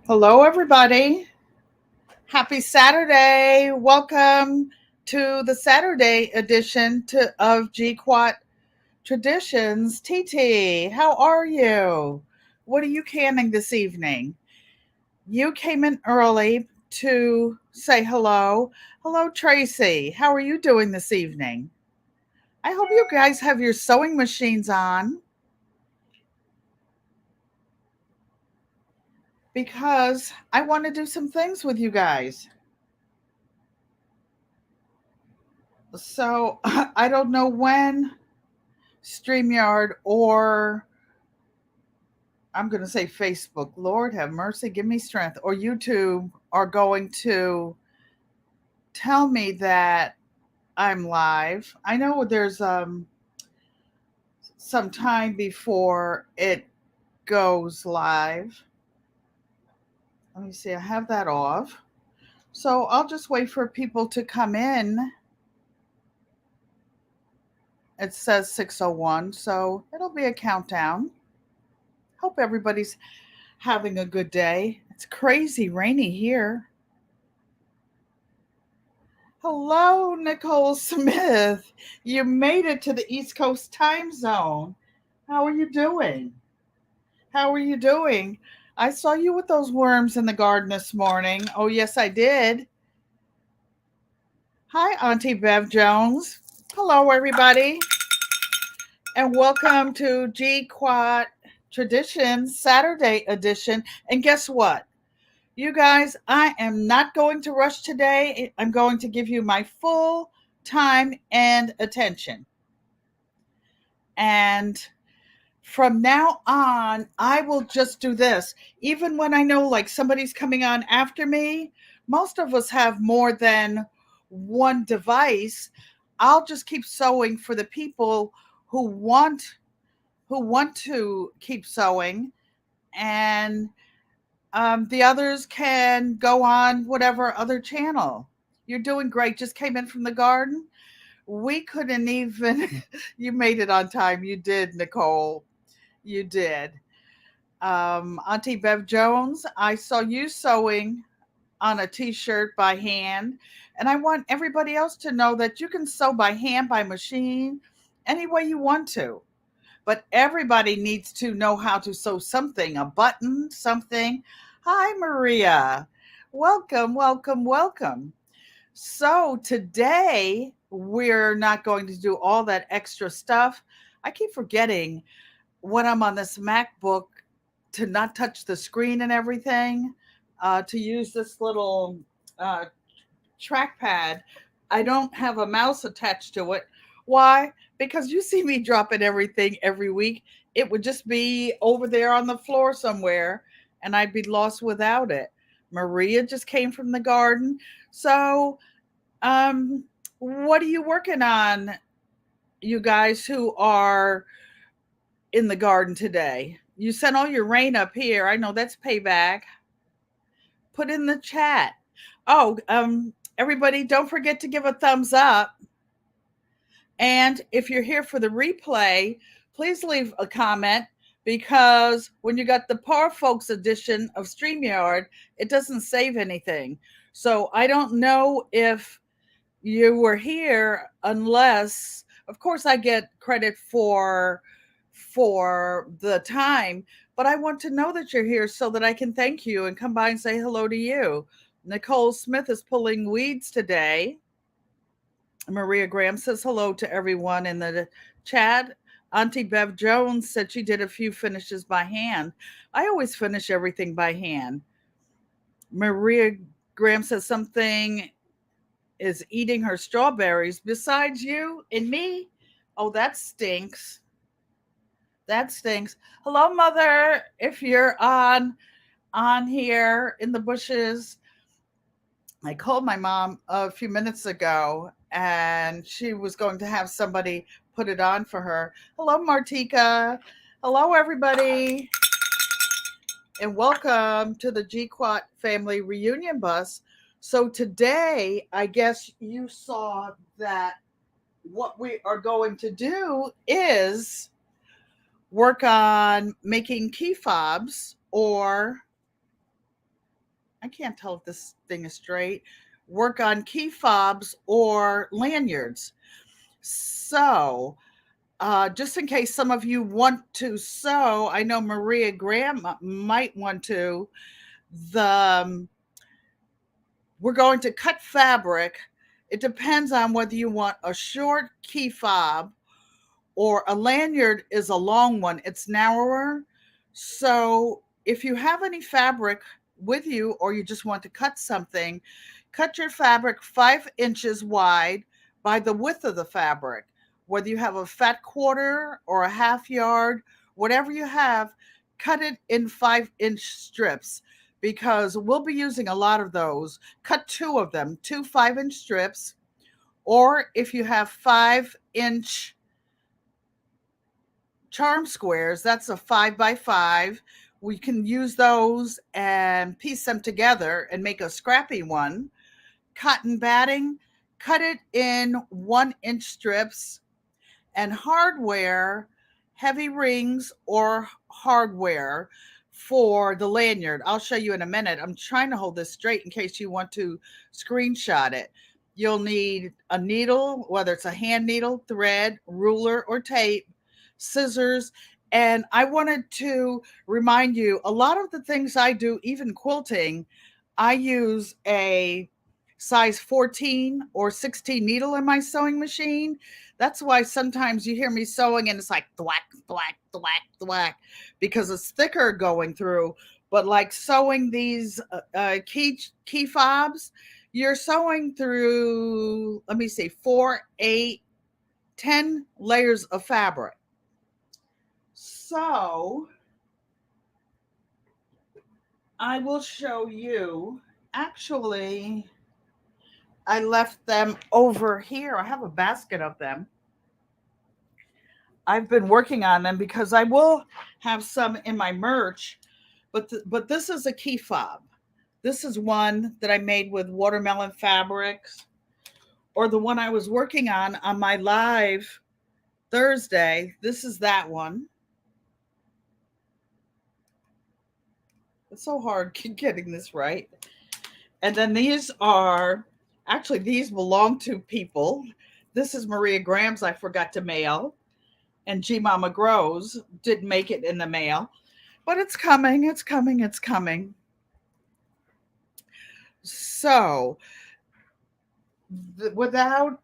Hello, everybody. Happy Saturday. Welcome to the Saturday edition of GQUAT Traditions. TT, how are you? What are you canning this evening? You came in early to say hello. Hello, Tracy. How are you doing this evening? I hope you guys have your sewing machines on because I want to do some things with you guys. So I don't know when StreamYard or I'm going to say Facebook, Lord have mercy, give me strength, or YouTube are going to tell me that I'm live. I know there's some time before it goes live. Let me see, I have that off. So I'll just wait for people to come in. It says 6:01, so it'll be a countdown. Hope everybody's having a good day. It's crazy rainy here. Hello, Nicole Smith. You made it to the East Coast time zone. How are you doing? How are you doing? I saw you with those worms in the garden this morning. Oh, yes, I did. Hi, Auntie Bev Jones. Hello, everybody, and welcome to GQuat Traditions Saturday edition. And guess what? You guys, I am not going to rush today. I'm going to give you my full time and attention. And from now on, I will just do this. Even when I know like somebody's coming on after me, most of us have more than one device. I'll just keep sewing for the people who want who want to keep sewing, and the others can go on whatever other channel. You're doing great. Just came in from the garden. We couldn't even. You made it on time. You did, Nicole. You did. Auntie Bev Jones, I saw you sewing on a t shirt by hand. And I want everybody else to know that you can sew by hand, by machine, any way you want to. But everybody needs to know how to sew something, a button, something. Hi, Maria. Welcome, welcome, welcome. So today we're not going to do all that extra stuff. I keep forgetting when I'm on this MacBook to not touch the screen and everything, to use this little uh, trackpad. I don't have a mouse attached to it. Why? Because you see me dropping everything every week. It would just be over there on the floor somewhere, and I'd be lost without it. Maria just came from the garden. So, um, what are you working on, you guys who are in the garden today? You sent all your rain up here. I know that's payback. Put in the chat. Oh, everybody, don't forget to give a thumbs up. And if you're here for the replay, please leave a comment because when you got the Poor Folks edition of StreamYard, it doesn't save anything. So I don't know if you were here unless, of course, I get credit for the time, but I want to know that you're here so that I can thank you and come by and say hello to you. Nicole Smith is pulling weeds today. Maria Graham says hello to everyone in the chat. Auntie Bev Jones said she did a few finishes by hand. I always finish everything by hand. Maria Graham says something is eating her strawberries besides you and me. Oh, that stinks. That stinks. Hello, mother. If you're on here in the bushes, I called my mom a few minutes ago and she was going to have somebody put it on for her. Hello, Martika. Hello, everybody. And welcome to the GQuat family reunion bus. So today, I guess you saw that what we are going to do is work on making key fobs or I can't tell if this thing is straight, work on key fobs or lanyards. So, just in case some of you want to sew, I know Maria Graham might want to. The We're going to cut fabric. It depends on whether you want a short key fob or a lanyard is a long one. It's narrower. So if you have any fabric with you or you just want to cut something, cut your fabric 5 inches wide by the width of the fabric. Whether you have a fat quarter or a half yard, whatever you have, cut it in 5 inch strips because we'll be using a lot of those. Cut two of them, two 5 inch strips, or if you have 5 inch charm squares, that's a 5 by 5. We can use those and piece them together and make a scrappy one. Cotton batting, cut it in 1 inch strips, and hardware, heavy rings or hardware for the lanyard. I'll show you in a minute. I'm trying to hold this straight in case you want to screenshot it. You'll need a needle, whether it's a hand needle, thread, ruler, or tape, scissors. And I wanted to remind you a lot of the things I do, even quilting, I use a size 14 or 16 needle in my sewing machine. That's why sometimes you hear me sewing and it's like thwack, thwack, thwack, thwack, because it's thicker going through. But like sewing these key fobs, you're sewing through, let me see, 4, 8, 10 layers of fabric. So I will show you. Actually, I left them over here. I have a basket of them. I've been working on them because I will have some in my merch, but this is a key fob. This is one that I made with watermelon fabrics, or the one I was working on my live Thursday. This is that one. It's so hard getting this right. And then these are actually, these belong to people. This is Maria Graham's I forgot to mail, and G Mama Grows didn't make it in the mail, but it's coming, it's coming, it's coming. So without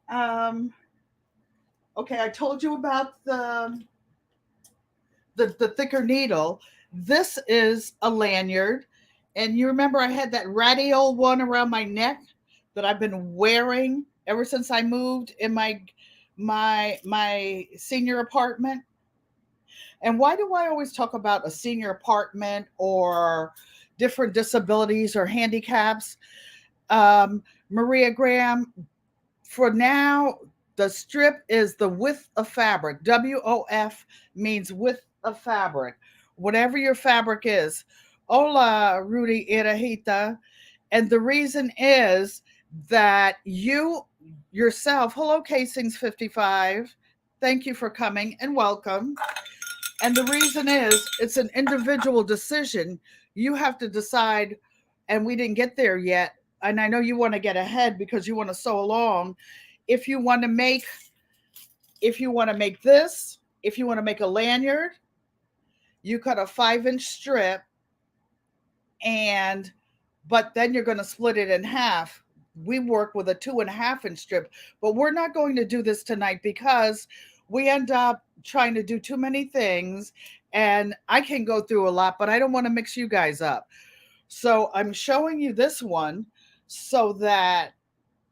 okay, I told you about the thicker needle. This is a lanyard, and you remember I had that ratty old one around my neck that I've been wearing ever since I moved in my senior apartment. And why do I always talk about a senior apartment or different disabilities or handicaps? Maria Graham, for now, the strip is the width of fabric. WOF means width of fabric. Whatever your fabric is. Hola, Rudy Irahita. And the reason is that you yourself, hello, Casings 55. Thank you for coming and welcome. And the reason is it's an individual decision. You have to decide, and we didn't get there yet. And I know you want to get ahead because you want to sew along. If you want to make this, if you want to make a lanyard, you cut a 5-inch strip, but then you're going to split it in half. We work with a 2.5-inch strip, but we're not going to do this tonight because we end up trying to do too many things, and I can go through a lot, but I don't want to mix you guys up. So I'm showing you this one so that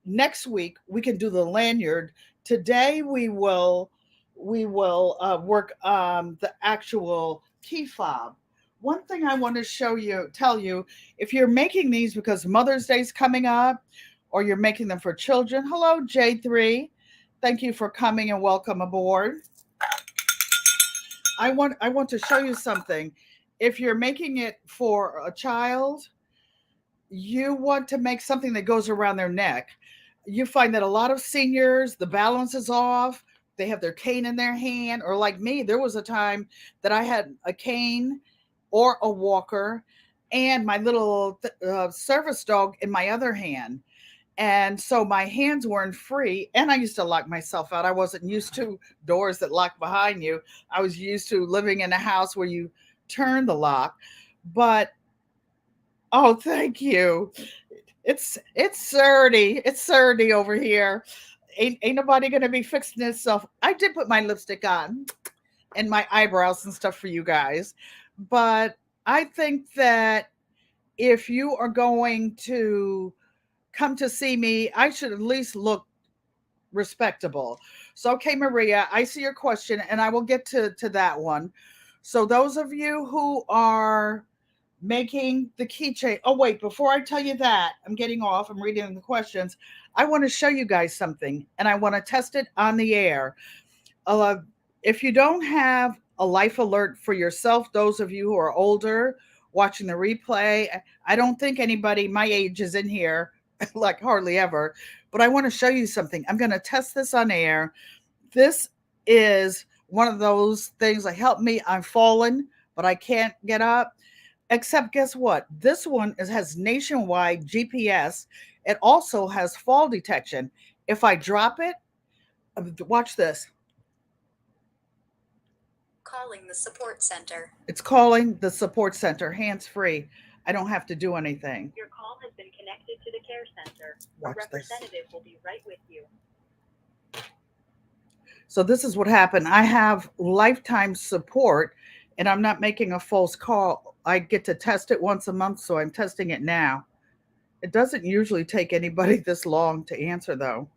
next week we can do the lanyard. Today we will work the actual key fob. One thing I want to tell you, if you're making these because Mother's Day is coming up, or you're making them for children. Hello, J3. Thank you for coming and welcome aboard. I want to show you something. If you're making it for a child, you want to make something that goes around their neck. You find that a lot of seniors, the balance is off. They have their cane in their hand, or like me, there was a time that I had a cane or a walker, and my little service dog in my other hand. And so my hands weren't free. And I used to lock myself out. I wasn't used to doors that lock behind you. I was used to living in a house where you turn the lock. But oh, thank you. It's dirty. It's dirty over here. Ain't nobody gonna be fixing this stuff. I did put my lipstick on and my eyebrows and stuff for you guys. But I think that if you are going to come to see me, I should at least look respectable. So, okay, Maria, I see your question and I will get to that one. So, those of you who are making the keychain, oh, wait, before I tell you that, I'm getting off, I'm reading the questions. I want to show you guys something and I want to test it on the air. Uh, if you don't have a life alert for yourself, those of you who are older watching the replay, I don't think anybody my age is in here, like hardly ever, but I want to show you something. I'm going to test this on air. This is one of those things like, help me, I'm fallen, but I can't get up. Except guess what? This one has nationwide GPS. It also has fall detection. If I drop it, watch this. Calling the support center. It's calling the support center, hands free. I don't have to do anything. Your call has been connected to the care center. Watch A representative this. will be right with you. So this is what happened. I have lifetime support and I'm not making a false call. I get to test it once a month, so I'm testing it now. It doesn't usually take anybody this long to answer though.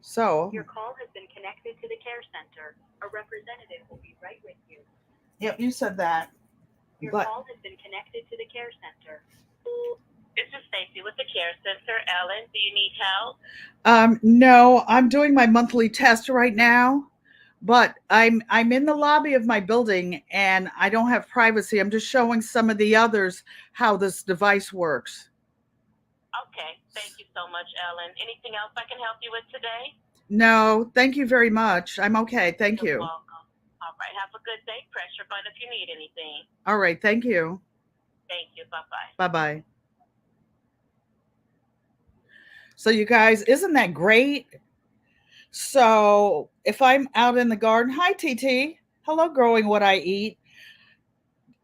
So your call has been connected to the care center. A representative will be right with you. Yep, you said that. Your call has been connected to the care center. This is Stacy with the Care Center. Ellen, do you need help? No, I'm doing my monthly test right now, but I'm in the lobby of my building and I don't have privacy. I'm just showing some of the others how this device works. Okay, thank you so much, Ellen. Anything else I can help you with today? No, thank you very much. I'm okay. Thank you. You're welcome. All right, have a good day. Press your button if you need anything. All right, thank you. Thank you. Bye-bye. Bye-bye. So you guys, isn't that great? So if I'm out in the garden, hi TT, hello growing what I eat.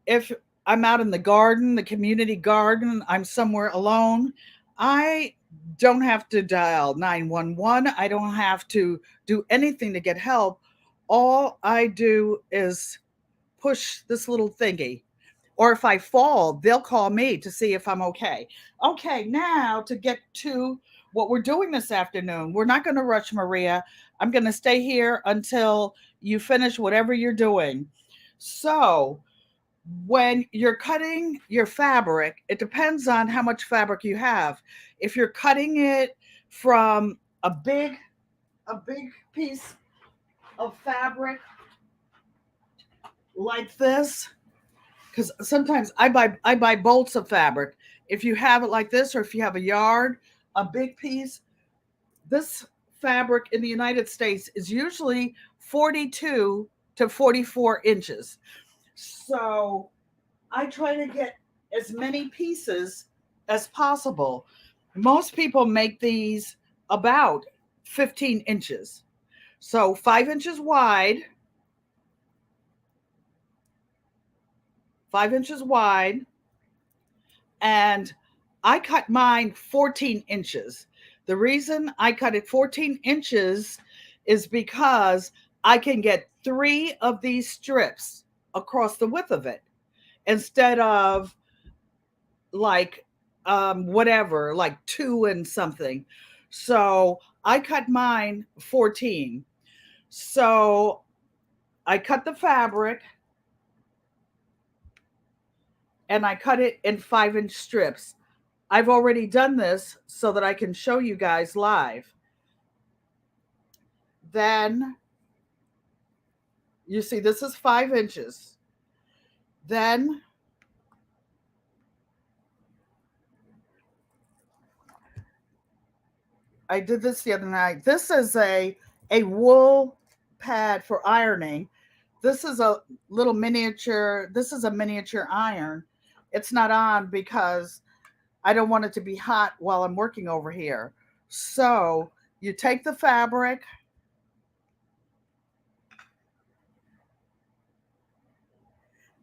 If I'm out in the garden, the community garden, I'm somewhere alone, I don't have to dial 911. I don't have to do anything to get help. All I do is push this little thingy. Or if I fall, they'll call me to see if I'm okay. Okay, now to get to what we're doing this afternoon. We're not going to rush Maria. I'm going to stay here until you finish whatever you're doing. So, when you're cutting your fabric, it depends on how much fabric you have. If you're cutting it from a big piece of fabric like this, because sometimes I buy bolts of fabric. If you have it like this, or if you have a yard, a big piece, this fabric in the United States is usually 42 to 44 inches. So I try to get as many pieces as possible. Most people make these about 15 inches. So 5 inches wide, 5 inches wide, and I cut mine 14 inches. The reason I cut it 14 inches is because I can get 3 of these strips across the width of it instead of like whatever, like 2 and something. So I cut mine 14. So I cut the fabric and I cut it in 5-inch strips. I've already done this so that I can show you guys live. Then you see this is 5 inches. Then I did this the other night. This is a wool pad for ironing. This is a little miniature. This is a miniature iron. It's not on because I don't want it to be hot while I'm working over here. So you take the fabric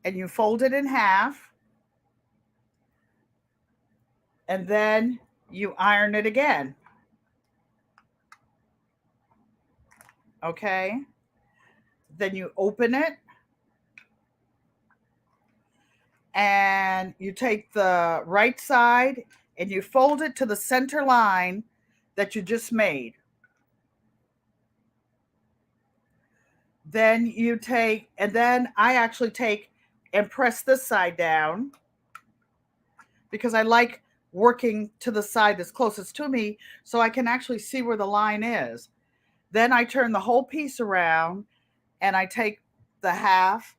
and you fold it in half, and then you iron it again. Okay? Then you open it and you take the right side and you fold it to the center line that you just made. Then you take, and then I actually take and press this side down because I like working to the side that's closest to me so I can actually see where the line is. Then I turn the whole piece around and I take the half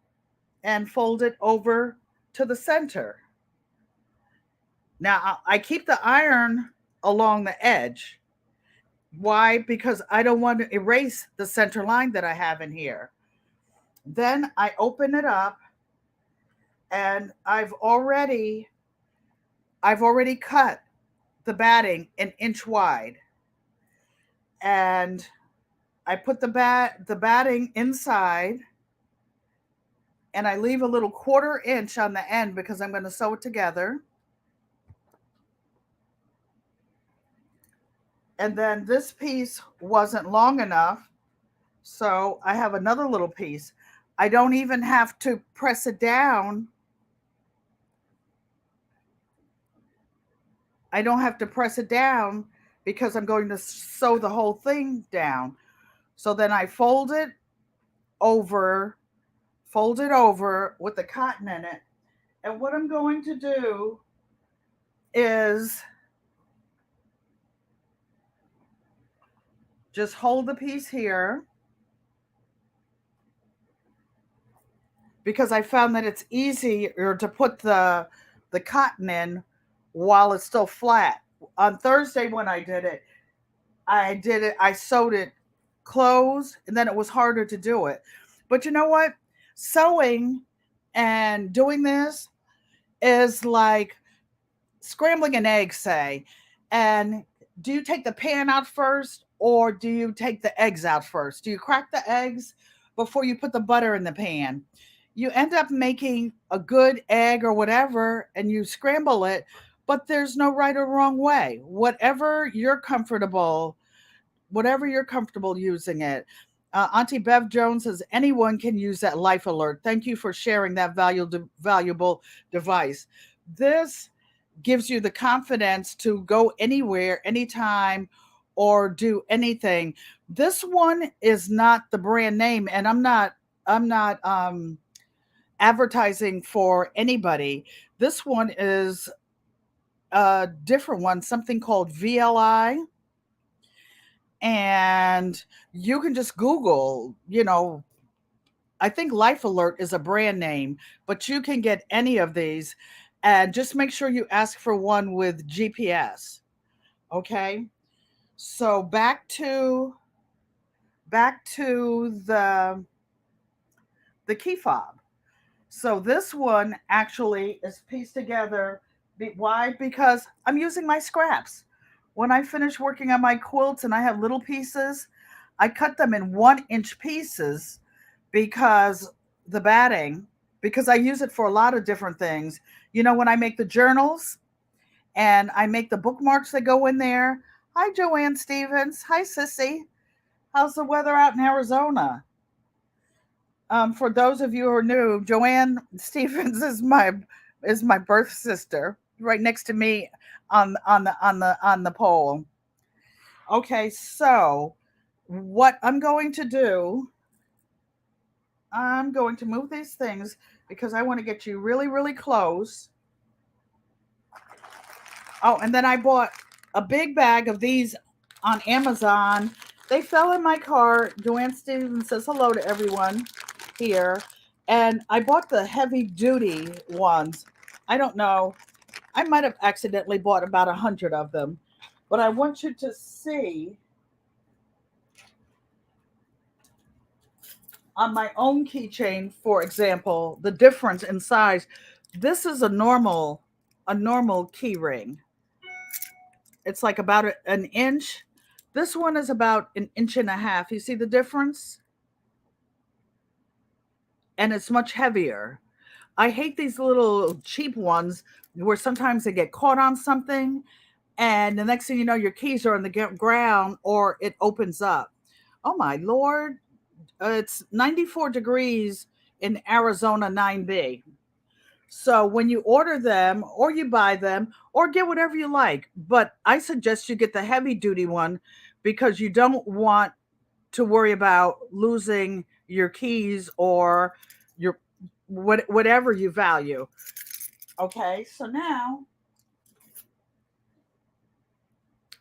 and fold it over to the center. Now I keep the iron along the edge. Why? Because I don't want to erase the center line that I have in here. Then I open it up and I've already cut the batting an inch wide. And I put the batting inside and I leave a little 1/4 inch on the end because I'm going to sew it together. And then this piece wasn't long enough, so I have another little piece. I don't even have to press it down. I don't have to press it down because I'm going to sew the whole thing down. So then I over, fold it over with the cotton in it. And what I'm going to do is just hold the piece here because I found that it's easier to put the cotton in while it's still flat. On Thursday when I did it, I sewed it closed and then it was harder to do it. But you know what? Sewing and doing this is like scrambling an egg, say. And do you take the pan out first or do you take the eggs out first? Do you crack the eggs before you put the butter in the pan? You end up making a good egg or whatever and you scramble it, but there's no right or wrong way. Whatever you're comfortable using it. Auntie Bev Jones says anyone can use that life alert. Thank you for sharing that valuable device. This gives you the confidence to go anywhere, anytime, or do anything. This one is not the brand name, and I'm not advertising for anybody. This one is a different one, something called VLI. And you can just Google, I think Life Alert is a brand name, but you can get any of these and just make sure you ask for one with GPS. Okay? So back to the key fob. So this one actually is pieced together. Why? Because I'm using my scraps. When I finish working on my quilts and I have little pieces, I cut them in 1 inch pieces because the batting, because I use it for a lot of different things. When I make the journals and I make the bookmarks that go in there. Hi, Joanne Stevens. Hi, Sissy. How's the weather out in Arizona? For those of you who are new, Joanne Stevens is my birth sister, right next to me on the pole. Okay, so what I'm going to do, I'm going to move these things because I want to get you really, really close. Oh, and then I bought a big bag of these on Amazon. They fell in my cart. Joanne Stevens says hello to everyone here. And I bought the heavy duty ones. I don't know. I might have accidentally bought about 100 of them. But I want you to see on my own keychain, for example, the difference in size. This is a normal key ring. It's like about an inch. This one is about an inch and a half. You see the difference? And it's much heavier. I hate these little cheap ones where sometimes they get caught on something, and the next thing you know, your keys are on the ground or it opens up. Oh my Lord. It's 94 degrees in Arizona 9B. So when you order them or you buy them or get whatever you like, but I suggest you get the heavy duty one because you don't want to worry about losing your keys or your whatever you value. Okay, so now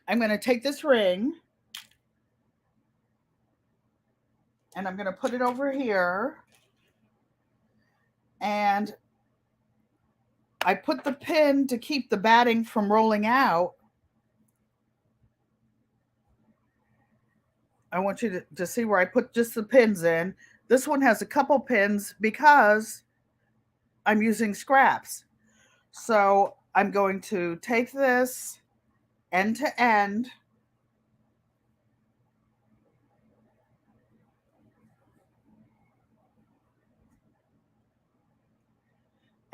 I'm going to take this ring and I'm going to put it over here, and I put the pin to keep the batting from rolling out. I want you to see where I put just the pins in. This one has a couple pins because I'm using scraps. So I'm going to take this end to end.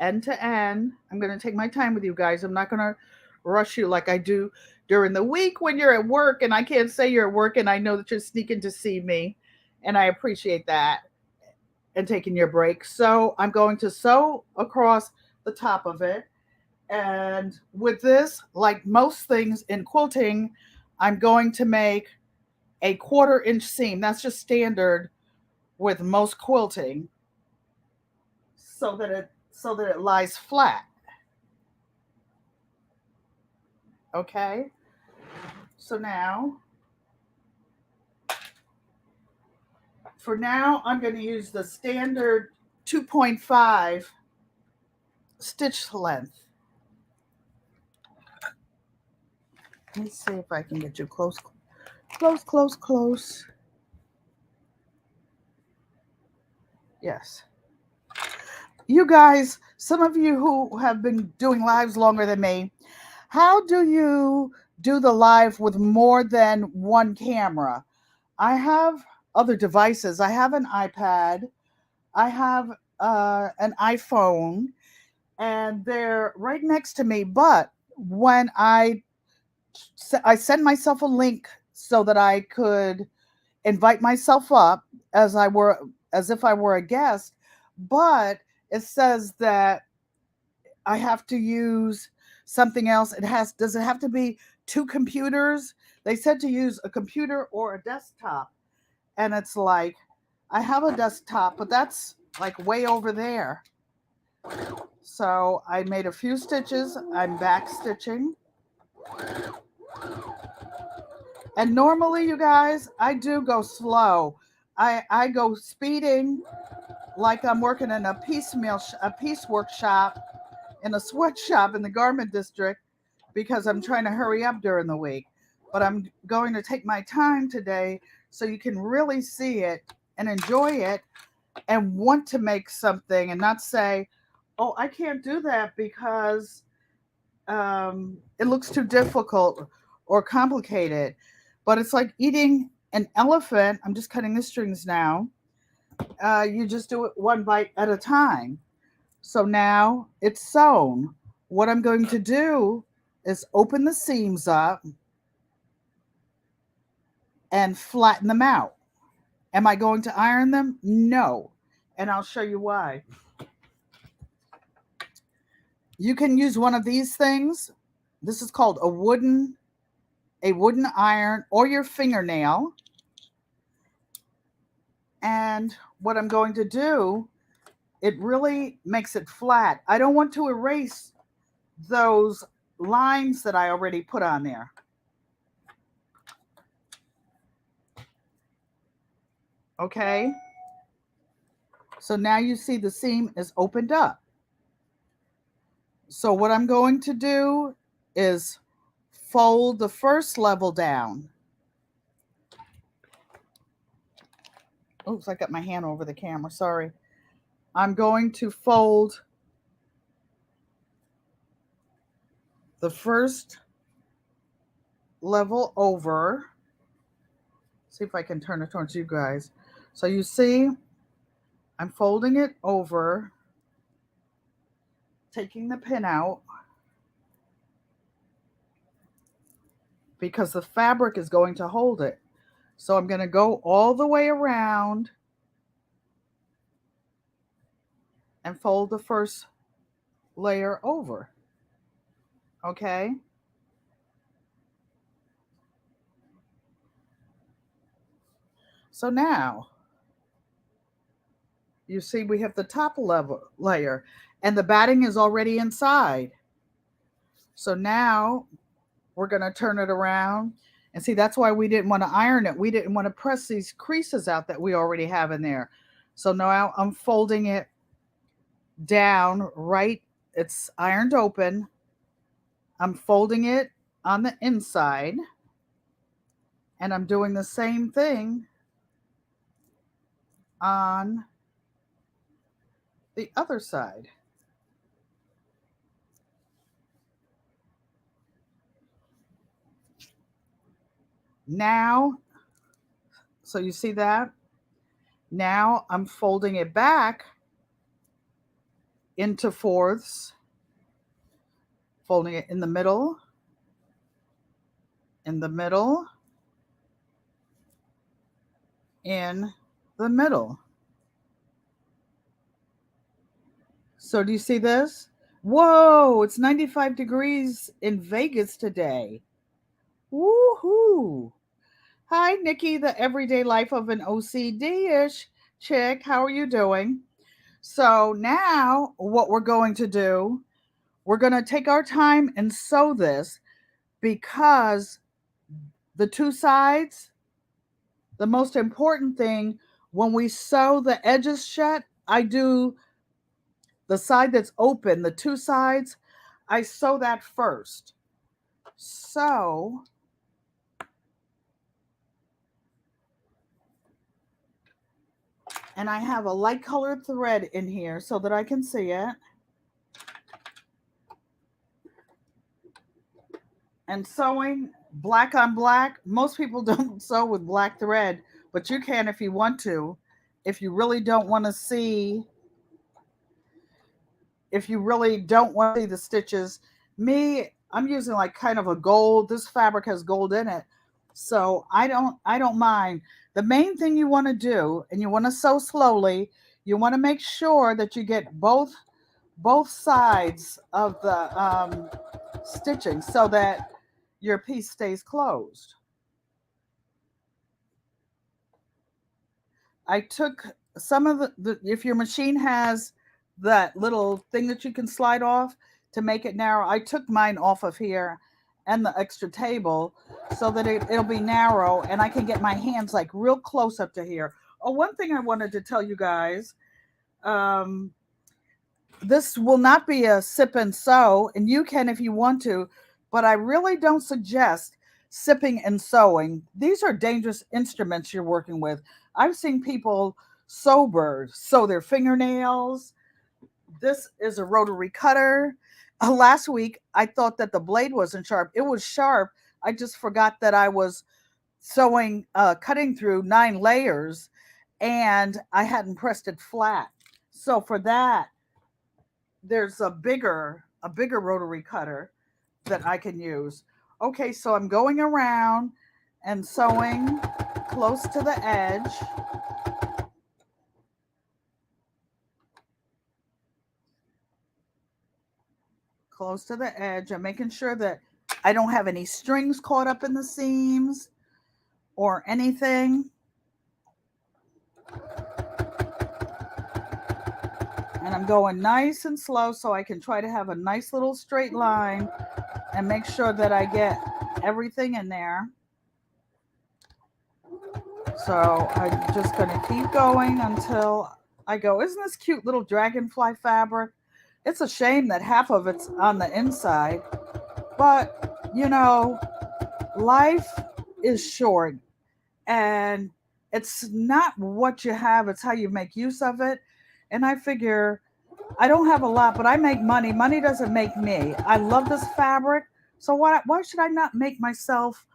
End to end. I'm going to take my time with you guys. I'm not going to rush you like I do during the week when you're at work and I can't say you're at work and I know that you're sneaking to see me. And I appreciate that and taking your break. So I'm going to sew across the top of it. And with this, like most things in quilting, I'm going to make a 1/4 inch seam. That's just standard with most quilting, so that it lies flat. Okay? So now, for now, I'm going to use the standard 2.5 stitch length. Let me see if I can get you close. Close. Yes. You guys, some of you who have been doing lives longer than me, how do you do the live with more than one camera? I have other devices. I have an iPad. I have an iPhone, and they're right next to me. But when I send myself a link so that I could invite myself up as if I were a guest, but it says that I have to use something else. Does it have to be two computers? They said to use a computer or a desktop. And it's like, I have a desktop, but that's like way over there. So I made a few stitches. I'm back stitching. And normally, you guys, I do go slow. I go speeding like I'm working in a piecework shop in a sweatshop in the garment district because I'm trying to hurry up during the week. But I'm going to take my time today so you can really see it and enjoy it and want to make something and not say, oh, I can't do that because it looks too difficult or complicated. But it's like eating an elephant. I'm just cutting the strings now. You just do it one bite at a time. So now it's sewn. What I'm going to do is open the seams up and flatten them out. Am I going to iron them? No. And I'll show you why. You can use one of these things. This is called a wooden iron or your fingernail. And what I'm going to do, it really makes it flat. I don't want to erase those lines that I already put on there. Okay? So now you see the seam is opened up. So what I'm going to do is fold the first level down. Oops, I got my hand over the camera. Sorry. I'm going to fold the first level over. See if I can turn it towards you guys. So you see, I'm folding it over, taking the pin out because the fabric is going to hold it. So I'm going to go all the way around and fold the first layer over. Okay? So now, you see we have the top level layer and the batting is already inside. So now we're going to turn it around and see that's why we didn't want to iron it. We didn't want to press these creases out that we already have in there. So now I'm folding it down right. It's ironed open. I'm folding it on the inside and I'm doing the same thing on the other side. Now, so you see that? Now I'm folding it back into fourths, folding it in the middle, in the middle, in the middle. So do you see this? Whoa, it's 95 degrees in Vegas today. Woohoo! Hi, Nikki, the everyday life of an OCD-ish chick. How are you doing? So now what we're going to do, we're going to take our time and sew this because the two sides, the most important thing when we sew the edges shut, I do the side that's open, the two sides, I sew that first. So and I have a light colored thread in here so that I can see it. And sewing black on black, most people don't sew with black thread, but you can if you want to. If you really don't want to see, if you really don't want to see the stitches, I'm using like kind of a gold. This fabric has gold in it, so I don't mind. The main thing you want to do, and you want to sew slowly, you want to make sure that you get both sides of the stitching so that your piece stays closed. I took some of if your machine has that little thing that you can slide off to make it narrow, I took mine off of here and the extra table so that it'll be narrow and I can get my hands like real close up to here. Oh, one thing I wanted to tell you guys, this will not be a sip and sew, and you can if you want to, but I really don't suggest sipping and sewing. These are dangerous instruments you're working with. I've seen people sober sew their fingernails. This is a rotary cutter. Last week, I thought that the blade wasn't sharp. It was sharp. I just forgot that I was sewing, cutting through 9 layers, and I hadn't pressed it flat. So for that, there's a bigger rotary cutter that I can use. Okay, so I'm going around and sewing close to the edge. Close to the edge. I'm making sure that I don't have any strings caught up in the seams or anything. And I'm going nice and slow so I can try to have a nice little straight line and make sure that I get everything in there. So I'm just going to keep going until I go. Isn't this cute little dragonfly fabric? It's a shame that half of it's on the inside, but you know, life is short, and It's not what you have, it's how you make use of it. And I figure I don't have a lot, but I make money. Money doesn't make me. I love this fabric. So why should I not make myself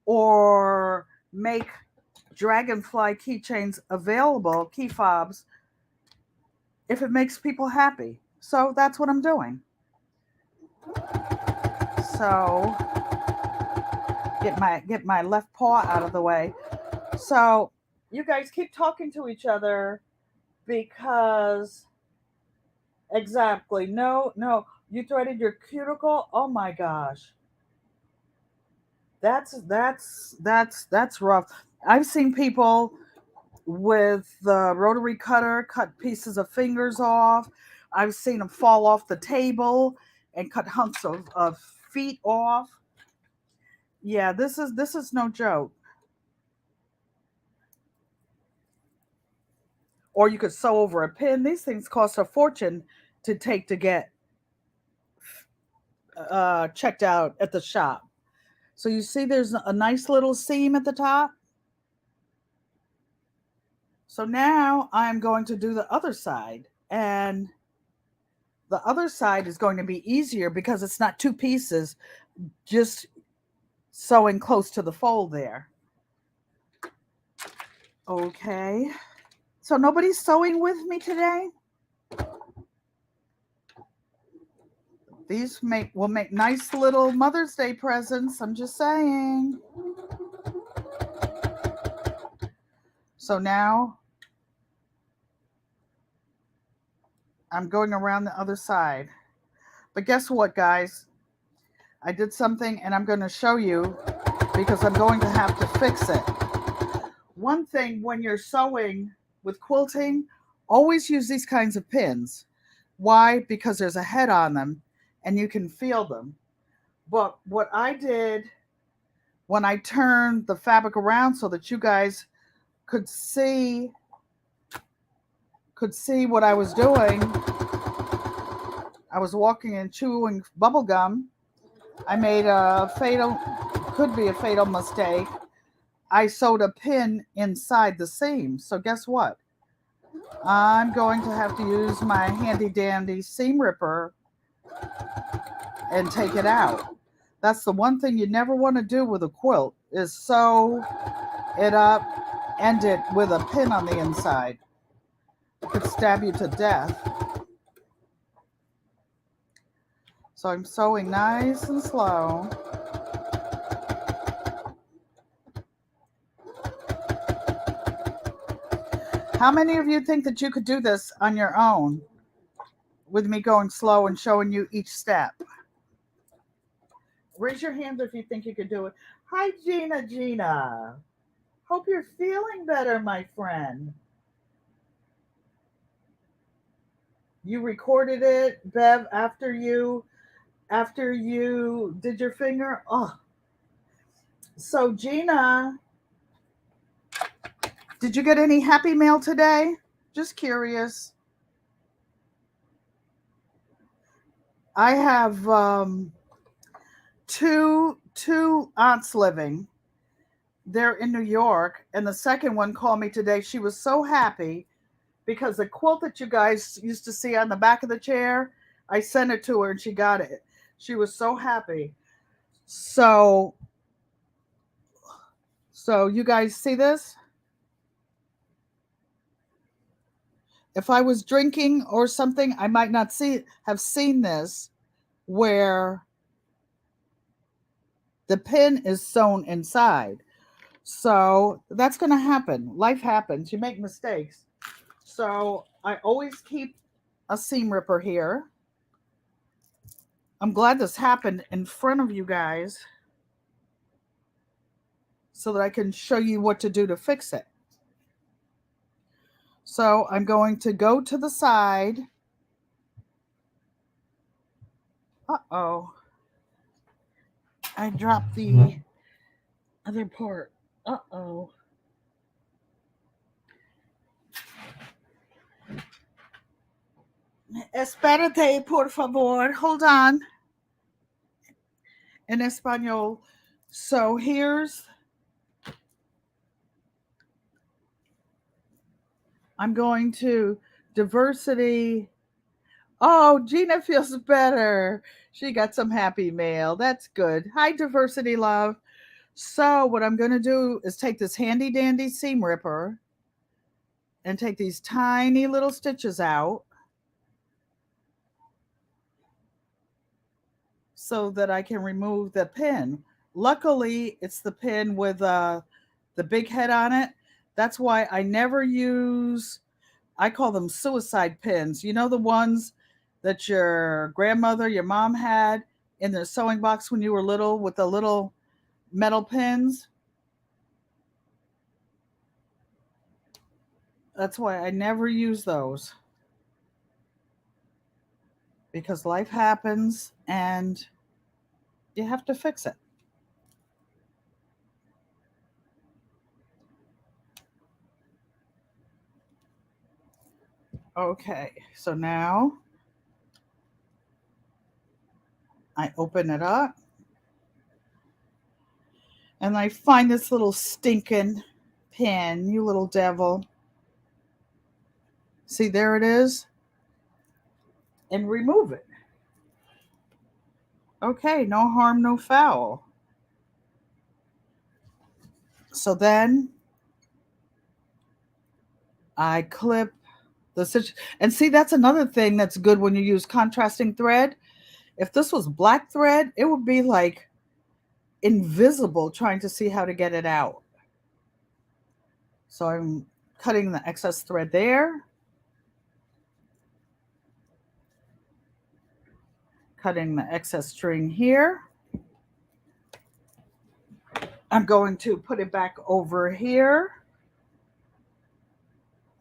or make dragonfly keychains available, key fobs, if it makes people happy? So that's what I'm doing. So get my left paw out of the way. So you guys keep talking to each other because exactly. No. You threaded your cuticle? Oh my gosh. That's rough. I've seen people with the rotary cutter cut pieces of fingers off. I've seen them fall off the table and cut hunks of feet off. Yeah, this is no joke. Or you could sew over a pin. These things cost a fortune to take to get checked out at the shop. So you see there's a nice little seam at the top. So now I'm going to do the other side. And the other side is going to be easier because it's not two pieces, just sewing close to the fold there. Okay. So nobody's sewing with me today? These will make nice little Mother's Day presents. I'm just saying. So now I'm going around the other side. But guess what, guys? I did something and I'm going to show you because I'm going to have to fix it. One thing when you're sewing with quilting, always use these kinds of pins. Why? Because there's a head on them and you can feel them. But what I did when I turned the fabric around so that you guys could see what I was doing, I was walking and chewing bubble gum. I made could be a fatal mistake. I sewed a pin inside the seam. So guess what? I'm going to have to use my handy dandy seam ripper and take it out. That's the one thing you never want to do with a quilt is sew it up, end it with a pin on the inside. It could stab you to death. So I'm sewing nice and slow. How many of you think that you could do this on your own with me going slow and showing you each step? Raise your hands if you think you could do it. Hi, Gina. Hope you're feeling better, my friend. You recorded it, Bev, after you did your finger. Oh. So Gina, did you get any happy mail today? Just curious. I have two aunts living. They're in New York, and the second one called me today. She was so happy because the quilt that you guys used to see on the back of the chair, I sent it to her and she got it. She was so happy. So you guys see this? If I was drinking or something, I might not have seen this where the pin is sewn inside. So that's going to happen. Life happens. You make mistakes. So I always keep a seam ripper here. I'm glad this happened in front of you guys so that I can show you what to do to fix it. So I'm going to go to the side. Uh-oh. I dropped the other part. Uh-oh. Espérate, por favor. Hold on. In Espanol. So here's I'm going to diversity. Oh, Gina feels better. She got some happy mail. That's good. Hi, diversity love. So, what I'm going to do is take this handy dandy seam ripper and take these tiny little stitches out so that I can remove the pin. Luckily, it's the pin with the big head on it. That's why I never use, I call them suicide pins. You know, the ones that your grandmother, your mom had in their sewing box when you were little with the little metal pins? That's why I never use those, because life happens and you have to fix it. Okay, so now I open it up and I find this little stinking pin, you little devil. See, there it is, and remove it. Okay, no harm, no foul. So then I clip the stitch. And see, that's another thing that's good when you use contrasting thread. If this was black thread, it would be like invisible trying to see how to get it out. So I'm cutting the excess thread there, cutting the excess string here. I'm going to put it back over here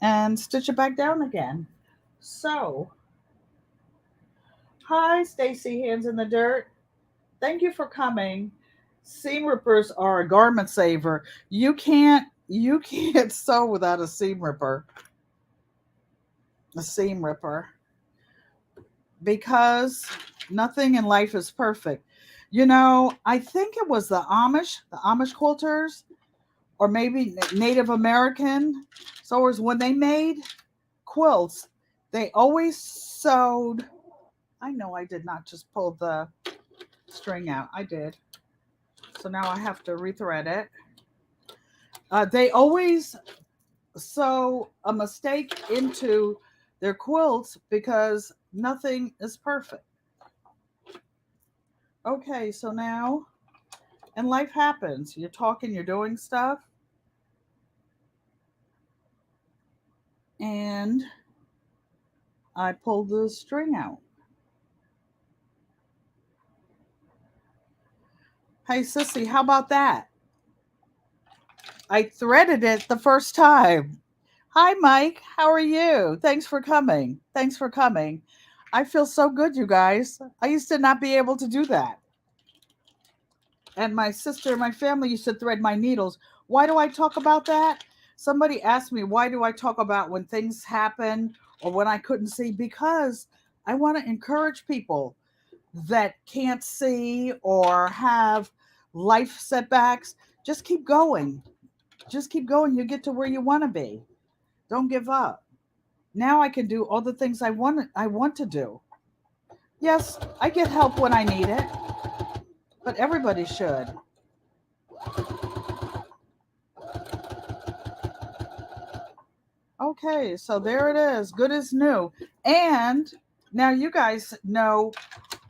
and stitch it back down again. So, hi Stacy, hands in the dirt. Thank you for coming. Seam rippers are a garment saver. You can't sew without a seam ripper. A seam ripper, because nothing in life is perfect. You know, I think it was the Amish quilters, or maybe Native American sewers, when they made quilts, they always sewed. I know I did not just pull the string out. I did. So now I have to rethread it. They always sew a mistake into their quilts because nothing is perfect. Okay, so now, and life happens. You're talking, you're doing stuff, and I pulled the string out. Hey, Sissy, how about that? I threaded it the first time. Hi, Mike. How are you? Thanks for coming. Thanks for coming. I feel so good, you guys. I used to not be able to do that. And my sister and my family used to thread my needles. Why do I talk about that? Somebody asked me, why do I talk about when things happen or when I couldn't see? Because I want to encourage people that can't see or have life setbacks. Just keep going. Just keep going. You get to where you want to be. Don't give up. Now I can do all the things I want to do. Yes, I get help when I need it, but everybody should. Okay, so there it is. Good as new. And now you guys know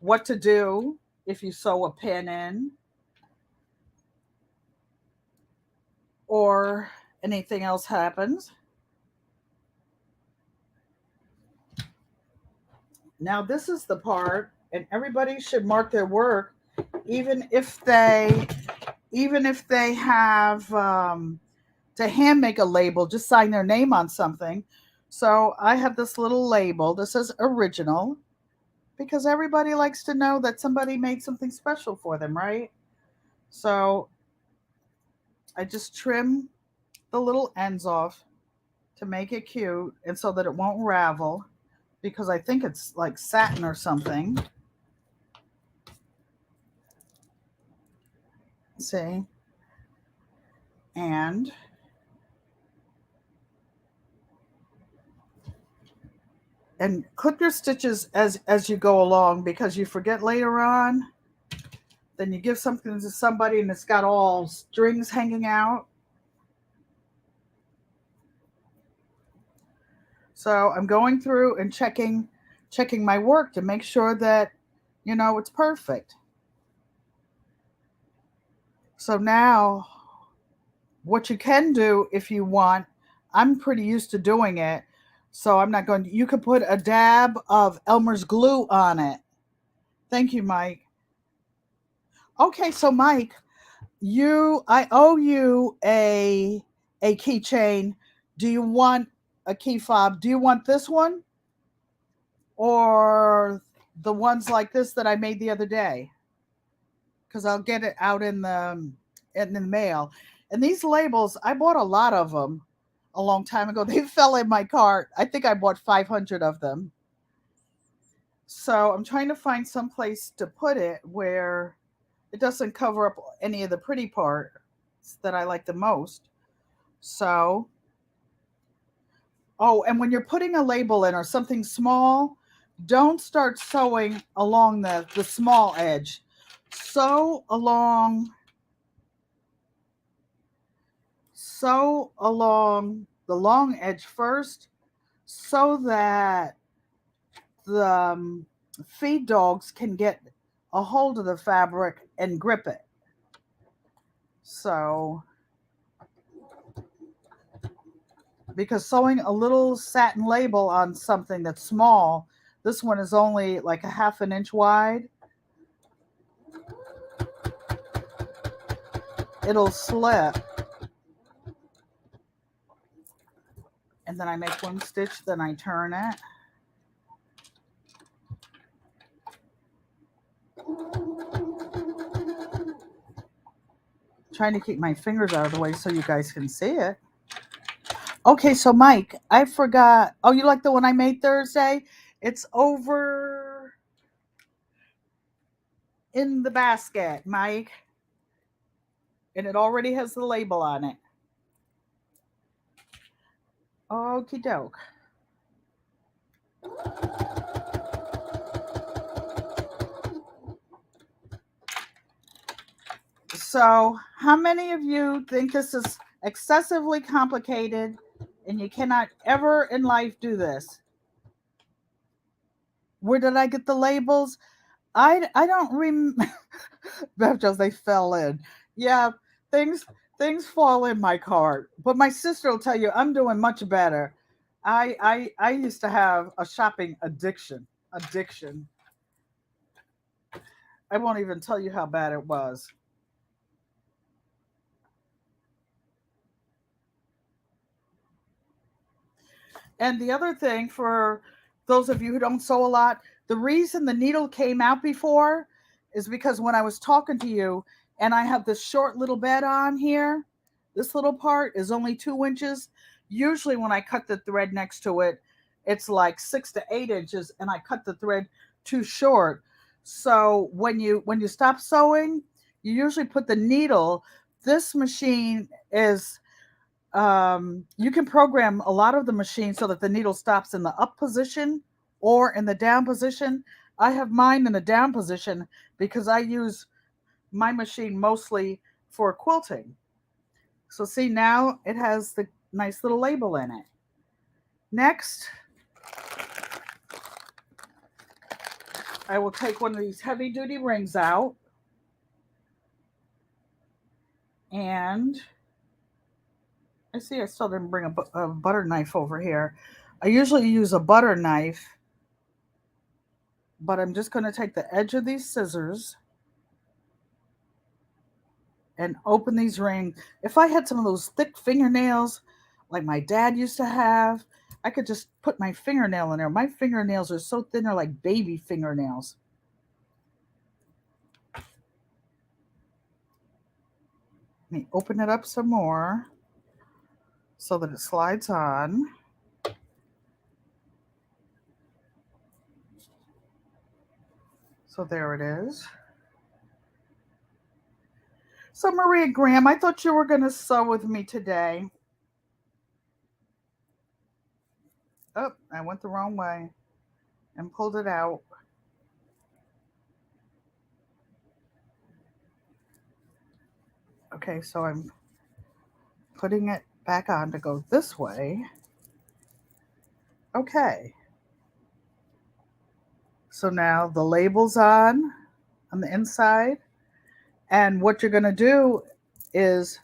what to do if you sew a pin in or anything else happens. Now this is the part, and everybody should mark their work, even if they have to hand make a label, just sign their name on something. So I have this little label. This says original, because everybody likes to know that somebody made something special for them, right? So I just trim the little ends off to make it cute and so that it won't ravel, because I think it's like satin or something. See? And And clip your stitches as you go along, because you forget later on. Then you give something to somebody and it's got all strings hanging out. So I'm going through and checking my work to make sure that it's perfect. So now what you can do if you want, I'm pretty used to doing it, so I'm not going to, you could put a dab of Elmer's glue on it. Thank you, Mike. Okay, so Mike, I owe you a keychain. Do you want a key fob? Do you want this one or the ones like this that I made the other day? Because I'll get it out in the mail. And these labels, I bought a lot of them a long time ago. They fell in my cart. I think I bought 500 of them. So I'm trying to find some place to put it where it doesn't cover up any of the pretty parts that I like the most. So, oh, and when you're putting a label in or something small, don't start sewing along the small edge. Sew along the long edge first, so that the feed dogs can get a hold of the fabric and grip it. So, because sewing a little satin label on something that's small, this one is only like a half an inch wide, it'll slip. And then I make one stitch, then I turn it. Trying to keep my fingers out of the way so you guys can see it. Okay, so Mike, I forgot. Oh, you like the one I made Thursday? It's over in the basket, Mike. And it already has the label on it. Okie doke. So, how many of you think this is excessively complicated and you cannot ever in life do this? Where did I get the labels? I don't remember. Just they fell in. Yeah, things things fall in my cart. But my sister will tell you I'm doing much better. I used to have a shopping addiction. Addiction. I won't even tell you how bad it was. And the other thing, for those of you who don't sew a lot, the reason the needle came out before is because when I was talking to you and I have this short little bed on here, this little part is only 2 inches. Usually when I cut the thread next to it, it's like 6 to 8 inches and I cut the thread too short. So when you stop sewing, you usually put the needle. This machine is you can program a lot of the machines so that the needle stops in the up position or in the down position. I have mine in the down position because I use my machine mostly for quilting. So see, now it has the nice little label in it. Next, I will take one of these heavy duty rings out and I see I still didn't bring a butter knife over here. I usually use a butter knife, but I'm just going to take the edge of these scissors and open these rings. If I had some of those thick fingernails like my dad used to have, I could just put my fingernail in there. My fingernails are so thin, they're like baby fingernails. Let me open it up some more so that it slides on. So there it is. So Maria Graham, I thought you were going to sew with me today. Oh, I went the wrong way. and pulled it out. Okay, so I'm putting it back on to go this way. Okay. So now the label's on the inside. And what you're going to do is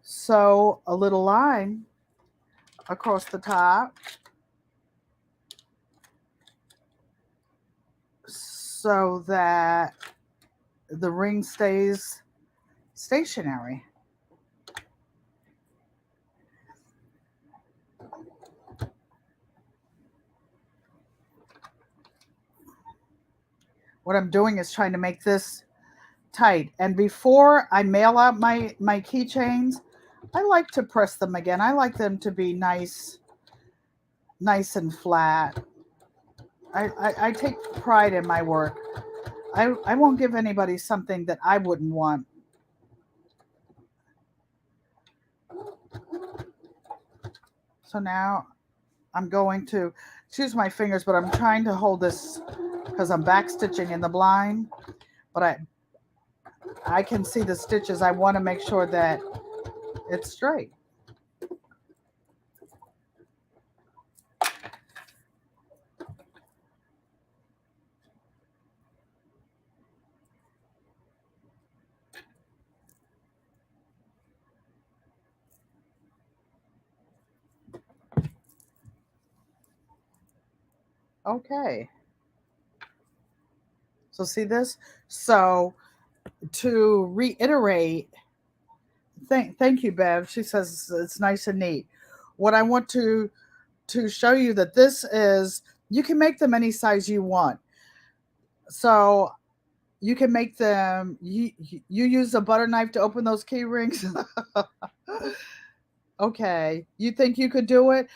sew a little line across the top so that the ring stays stationary. What I'm doing is trying to make this tight. And before I mail out my keychains, I like to press them again. I like them to be nice and flat. I take pride in my work. I won't give anybody something that I wouldn't want. So now I'm going to choose my fingers, but I'm trying to hold this because I'm back stitching in the blind. But I can see the stitches. I want to make sure that it's straight. Okay. So see this? So to reiterate, thank you, Bev. She says it's nice and neat. What I want to show you that this is, you can make them any size you want. So you can make them, you use a butter knife to open those key rings. Okay, you think you could do it?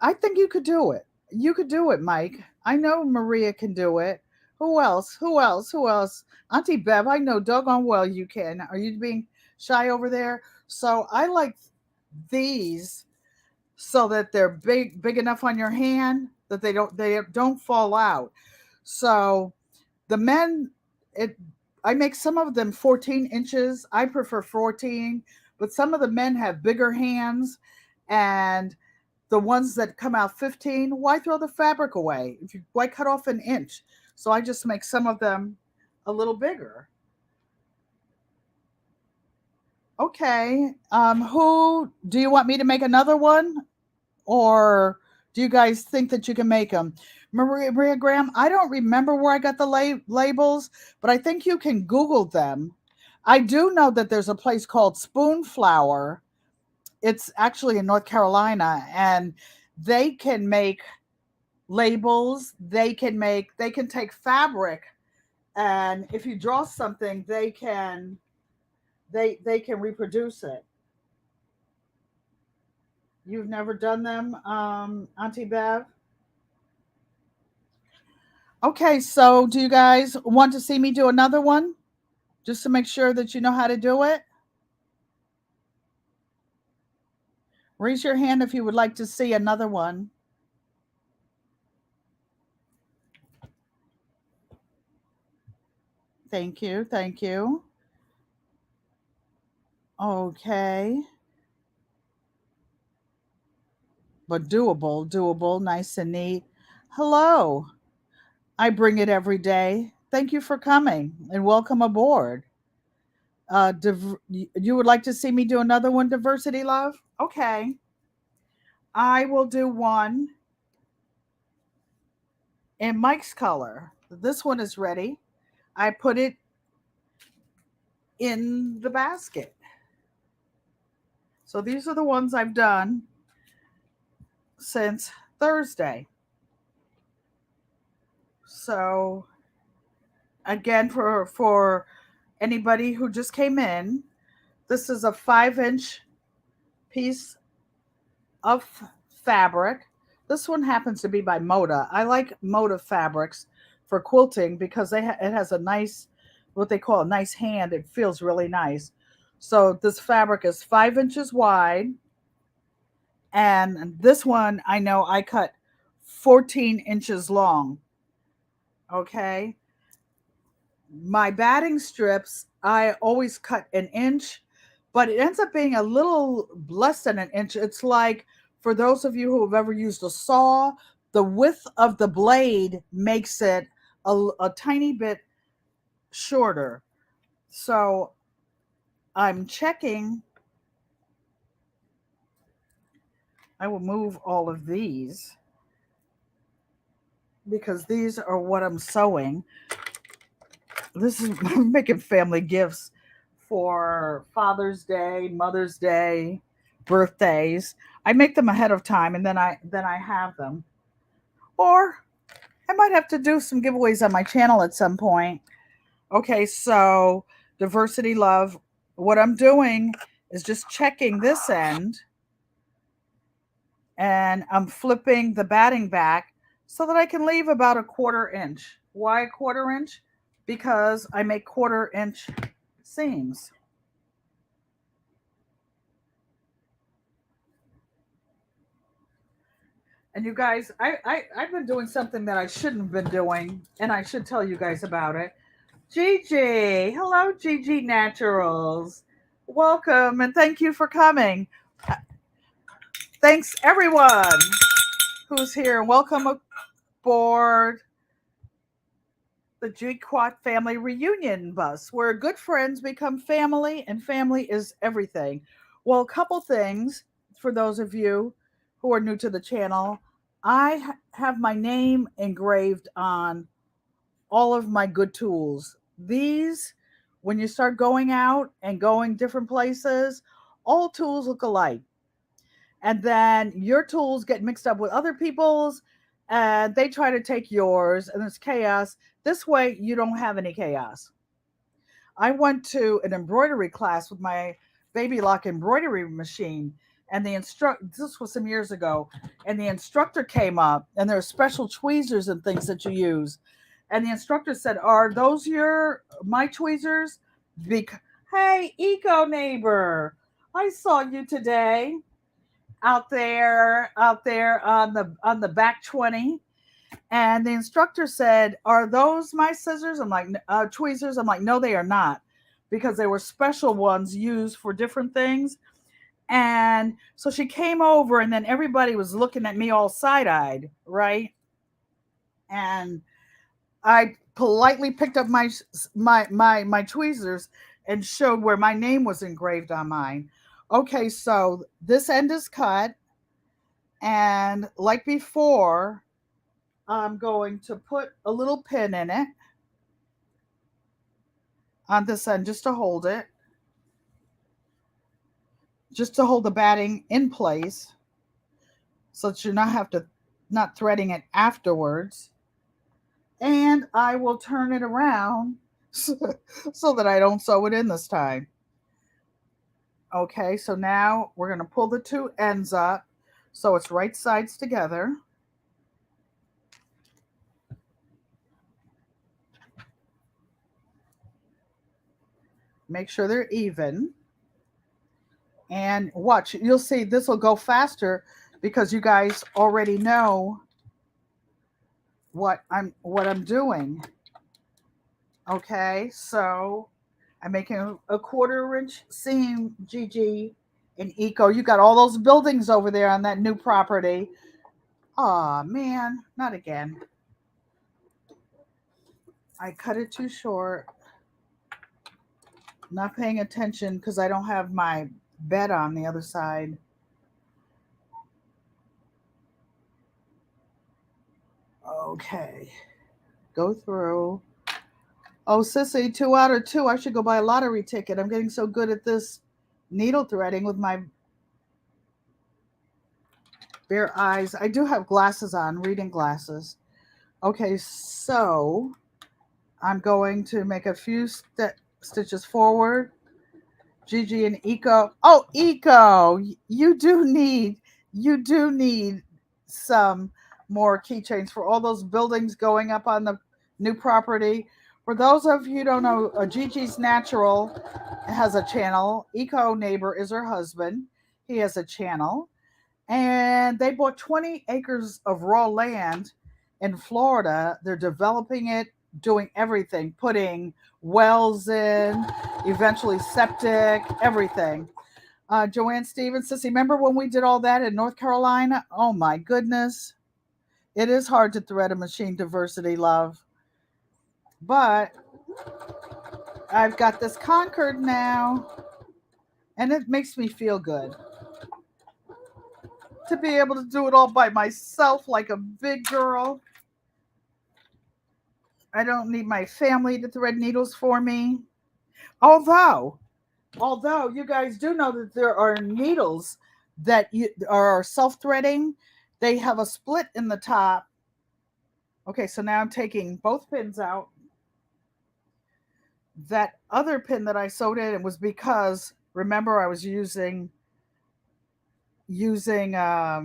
I think you could do it. You could do it, Mike. I know Maria can do it. Who else? Who else? Who else? Auntie Bev, I know doggone well you can. Are you being shy over there? So I like these so that they're big enough on your hand that they don't fall out. So the men, it I make some of them 14 inches. I prefer 14, but some of the men have bigger hands, and the ones that come out 15, why throw the fabric away? Why cut off an inch? So I just make some of them a little bigger. Okay. Who do you want me to make another one, or do you guys think that you can make them? Maria Graham, I don't remember where I got the labels, but I think you can Google them. I do know that there's a place called Spoonflower. It's actually in North Carolina, and they can make labels. They can take fabric, and if you draw something, they can reproduce it. You've never done them, Auntie Bev? Okay, so do you guys want to see me do another one? Just to make sure that you know how to do it? Raise your hand if you would like to see another one. Thank you. Thank you. Okay. But doable, nice and neat. Hello. I bring it every day. Thank you for coming and welcome aboard. You would like to see me do another one, Diversity Love? Okay. I will do one in Mike's color. This one is ready. I put it in the basket. So these are the ones I've done since Thursday. So again, for anybody who just came in, this is a 5-inch piece of fabric. This one happens to be by Moda. I like Moda fabrics for quilting because it has a nice, what they call a nice hand. It feels really nice. So this fabric is 5 inches wide, and this one I know I cut 14 inches long. Okay. My batting strips, I always cut an inch, but it ends up being a little less than an inch. It's like, for those of you who have ever used a saw, the width of the blade makes it a tiny bit shorter. So I'm checking. I will move all of these because these are what I'm sewing. This is I'm making family gifts for Father's Day, Mother's Day, birthdays. I make them ahead of time and then I have them. Or I might have to do some giveaways on my channel at some point. Okay, so diversity love. What I'm doing is just checking this end and I'm flipping the batting back so that I can leave about a 1/4 inch. Why a 1/4 inch? Because I make 1/4 inch seams. And you guys, I've been doing something that I shouldn't have been doing, and I should tell you guys about it. Gigi, hello, Gigi Naturals. Welcome and thank you for coming. Thanks everyone who's here. Welcome aboard the GQUAT family reunion bus, where good friends become family and family is everything. Well, a couple things for those of you who are new to the channel. I have my name engraved on all of my good tools. These, when you start going out and going different places, all tools look alike. And then your tools get mixed up with other people's and they try to take yours and there's chaos. This way, you don't have any chaos. I went to an embroidery class with my baby lock embroidery machine, and the this was some years ago, and the instructor came up, and there are special tweezers and things that you use, and the instructor said, "Are those my tweezers?" Bec- hey, eco neighbor, I saw you today out there on the back 20. And the instructor said, "Are those my scissors?" I'm like, tweezers. I'm like, "No, they are not," because they were special ones used for different things. And so she came over, and then everybody was looking at me all side-eyed, right? And I politely picked up my tweezers and showed where my name was engraved on mine. Okay, so this end is cut, and like before, I'm going to put a little pin in it on this end just to hold it, just to hold the batting in place so that you're not threading it afterwards. And I will turn it around so that I don't sew it in this time. Okay, so now we're going to pull the two ends up so it's right sides together. Make sure they're even. And watch, you'll see this will go faster because you guys already know what I'm doing. Okay, so I'm making a 1/4 inch seam, Gigi and Eco. You got all those buildings over there on that new property. Aw, man, not again. I cut it too short. Not paying attention because I don't have my bed on the other side. Okay, go through. Oh, sissy, 2 out of 2. I should go buy a lottery ticket. I'm getting so good at this needle threading with my bare eyes. I do have glasses on, reading glasses. Okay, so I'm going to make a few stitches forward. Gigi and Eco. Oh, Eco, you do need some more keychains for all those buildings going up on the new property. For those of you who don't know, Gigi's Natural has a channel. Eco Neighbor is her husband. He has a channel. And they bought 20 acres of raw land in Florida. They're developing it, doing everything, putting wells in, eventually septic, everything. Joanne Stevens, Sissy, remember when we did all that in North Carolina? Oh my goodness. It is hard to thread a machine, diversity, love. But I've got this conquered now, and it makes me feel good to be able to do it all by myself like a big girl. I don't need my family to thread needles for me. Although, although you guys do know that there are needles that are self-threading. They have a split in the top. Okay, so now I'm taking both pins out. That other pin that I sewed in was because, remember, I was using a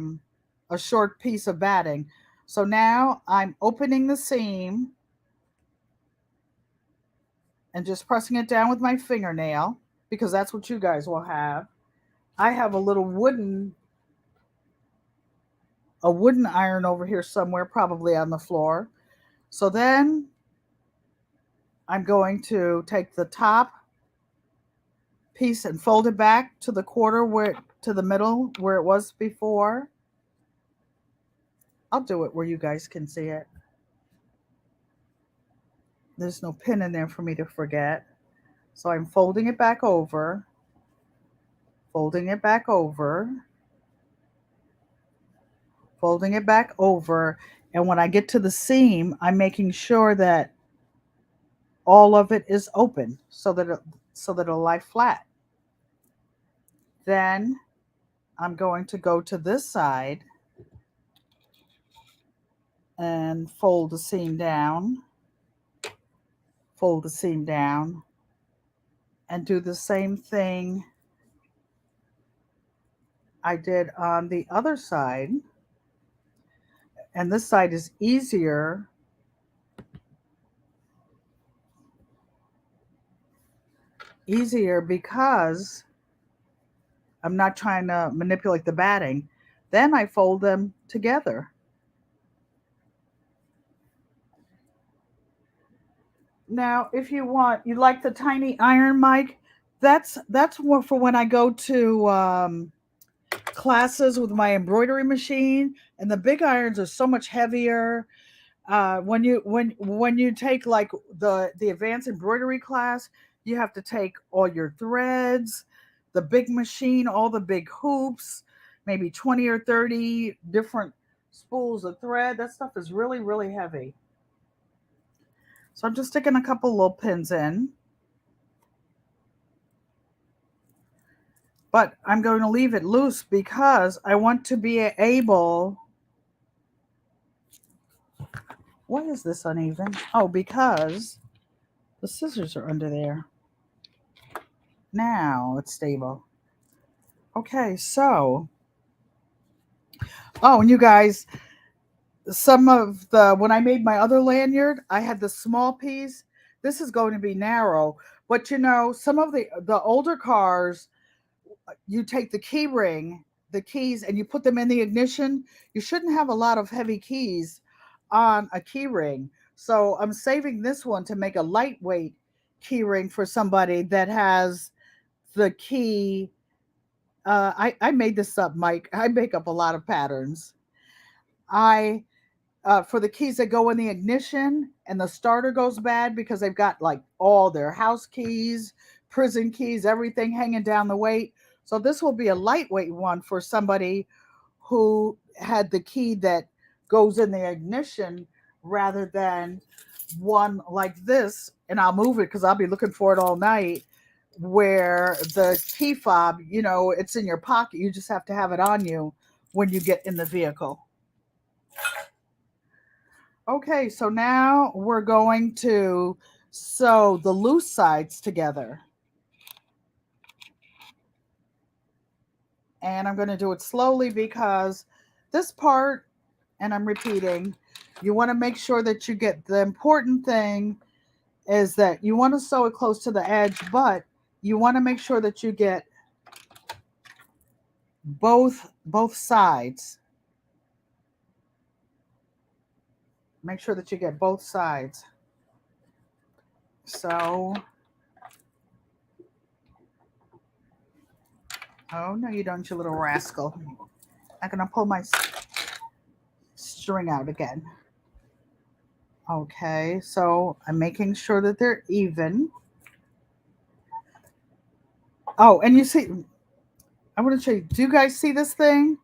short piece of batting. So now I'm opening the seam and just pressing it down with my fingernail, because that's what you guys will have. I have a little wooden iron over here somewhere, probably on the floor. So then I'm going to take the top piece and fold it back to the quarter, where to the middle where it was before. I'll do it where you guys can see it. There's no pin in there for me to forget. So I'm folding it back over, folding it back over, folding it back over. And when I get to the seam, I'm making sure that all of it is open so that it'll lie flat. Then I'm going to go to this side and fold the seam down, fold the seam down, and do the same thing I did on the other side. And this side is easier because I'm not trying to manipulate the batting. Then I fold them together. Now, if you want, you like the tiny iron, Mike? That's more for when I go to classes with my embroidery machine. And the big irons are so much heavier. When you take like the advanced embroidery class, you have to take all your threads, the big machine, all the big hoops, maybe 20 or 30 different spools of thread. That stuff is really, really heavy. So I'm just sticking a couple little pins in. But I'm going to leave it loose because I want to be able... Why is this uneven? Oh, because the scissors are under there. Now it's stable. Okay, so... Oh, and you guys, when I made my other lanyard, I had the small piece. This is going to be narrow. But you know, some of the older cars, you take the key ring, the keys, and you put them in the ignition. You shouldn't have a lot of heavy keys on a key ring. So I'm saving this one to make a lightweight key ring for somebody that has the key. I made this up, Mike. I make up a lot of patterns. I for the keys that go in the ignition and the starter goes bad because they've got like all their house keys, prison keys, everything hanging down the weight. So this will be a lightweight one for somebody who had the key that goes in the ignition rather than one like this. And I'll move it because I'll be looking for it all night, where the key fob, you know, it's in your pocket. You just have to have it on you when you get in the vehicle. Okay, so now we're going to sew the loose sides together. And I'm going to do it slowly because this part, and I'm repeating, you want to make sure that you get, the important thing is that you want to sew it close to the edge, but you want to make sure that you get both both sides. Make sure that you get both sides. So, oh no, you don't, you little rascal. I'm gonna pull my string out again. Okay, so I'm making sure that they're even. Oh, and you see, I want to show you. Do you guys see this thing?